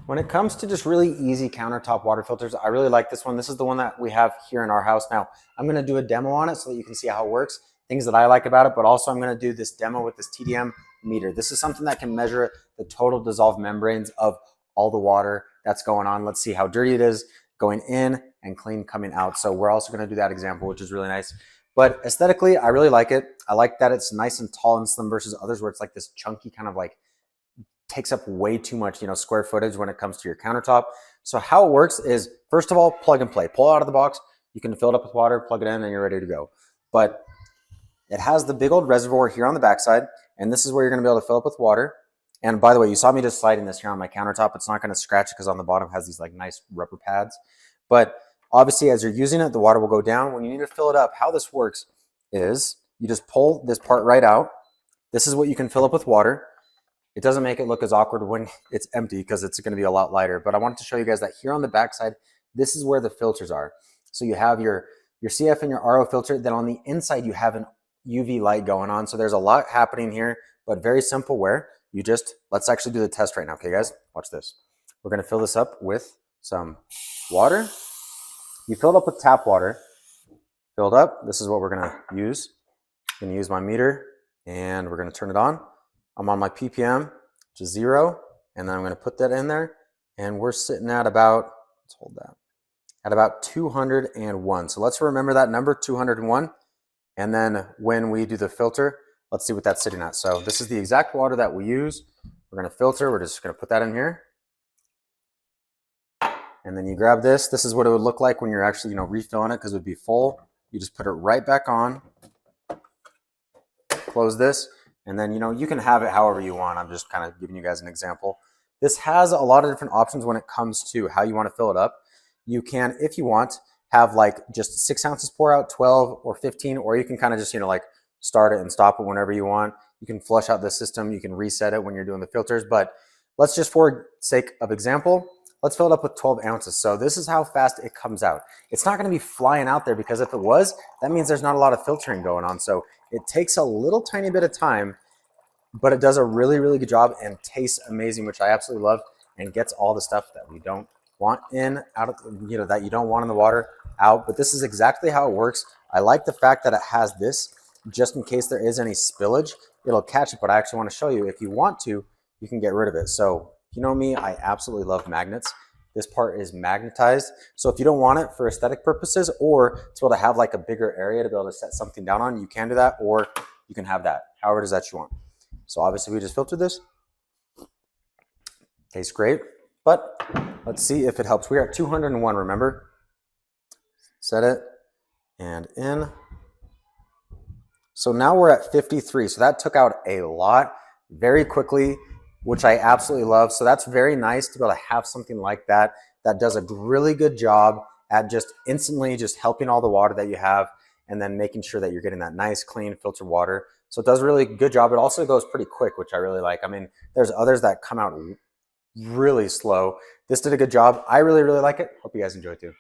When it comes to just really easy countertop water filters, I really like this one. This is the one that we have here in our house. Now, I'm going to do a demo on it so that you can see how it works, things that I like about it, but also I'm going to do this demo with this TDM meter. This is something that can measure the total dissolved membranes of all the water that's going on. Let's see how dirty it is going in and clean coming out. So we're also going to do that example, which is really nice. But aesthetically, I really like it. I like that it's nice and tall and slim versus others where it's like this chunky kind of like takes up way too much, square footage when it comes to your countertop. So how it works is, first of all, plug and play. Pull it out of the box. You can fill it up with water, plug it in, and you're ready to go. But it has the big old reservoir here on the backside, and this is where you're going to be able to fill up with water. And by the way, you saw me just sliding this here on my countertop. It's not going to scratch it because on the bottom has these like nice rubber pads. But obviously, as you're using it, the water will go down. When you need to fill it up, how this works is you just pull this part right out. This is what you can fill up with water. It doesn't make it look as awkward when it's empty because it's going to be a lot lighter. But I wanted to show you guys that here on the backside, this is where the filters are. So you have your CF and your RO filter. Then on the inside, you have an UV light going on. So there's a lot happening here, but very simple where you just, let's actually do the test right now. Okay, guys, watch this. We're going to fill this up with some water. You fill it up with tap water. Filled up. This is what we're going to use. I'm going to use my meter and we're going to turn it on. I'm on my ppm, which is 0, and then I'm going to put that in there, and we're sitting at about, let's hold that, at about 201. So let's remember that number, 201, and then when we do the filter, let's see what that's sitting at. So this is the exact water that we use. We're going to filter. We're just going to put that in here, and then you grab this. This is what it would look like when you're actually, refilling it because it would be full. You just put it right back on, close this. And then, you can have it however you want. I'm just kind of giving you guys an example. This has a lot of different options when it comes to how you want to fill it up. You can, if you want, have like just 6 ounces pour out, 12 or 15, or you can kind of just, like start it and stop it whenever you want. You can flush out the system. You can reset it when you're doing the filters. But let's just, for sake of example, let's fill it up with 12 ounces. So this is how fast it comes out. It's not going to be flying out there because if it was, that means there's not a lot of filtering going on. So it takes a little tiny bit of time, but it does a really, really good job and tastes amazing, which I absolutely love, and gets all the stuff that we don't want out of, that you don't want in the water out. But this is exactly how it works. I like the fact that it has this, just in case there is any spillage, it'll catch it. But I actually want to show you, if you want to, you can get rid of it. So you know me, I absolutely love magnets. This part is magnetized. So if you don't want it for aesthetic purposes, or to be able to have like a bigger area to be able to set something down on, you can do that, or you can have that, however it is that you want. So obviously we just filtered this. Tastes great, but let's see if it helps. We're at 201, remember? Set it and in. So now we're at 53. So that took out a lot very quickly, which I absolutely love. So that's very nice to be able to have something like that that does a really good job at just instantly just helping all the water that you have and then making sure that you're getting that nice, clean, filtered water. So it does a really good job. It also goes pretty quick, which I really like. I mean, there's others that come out really slow. This did a good job. I really, really like it. Hope you guys enjoy too.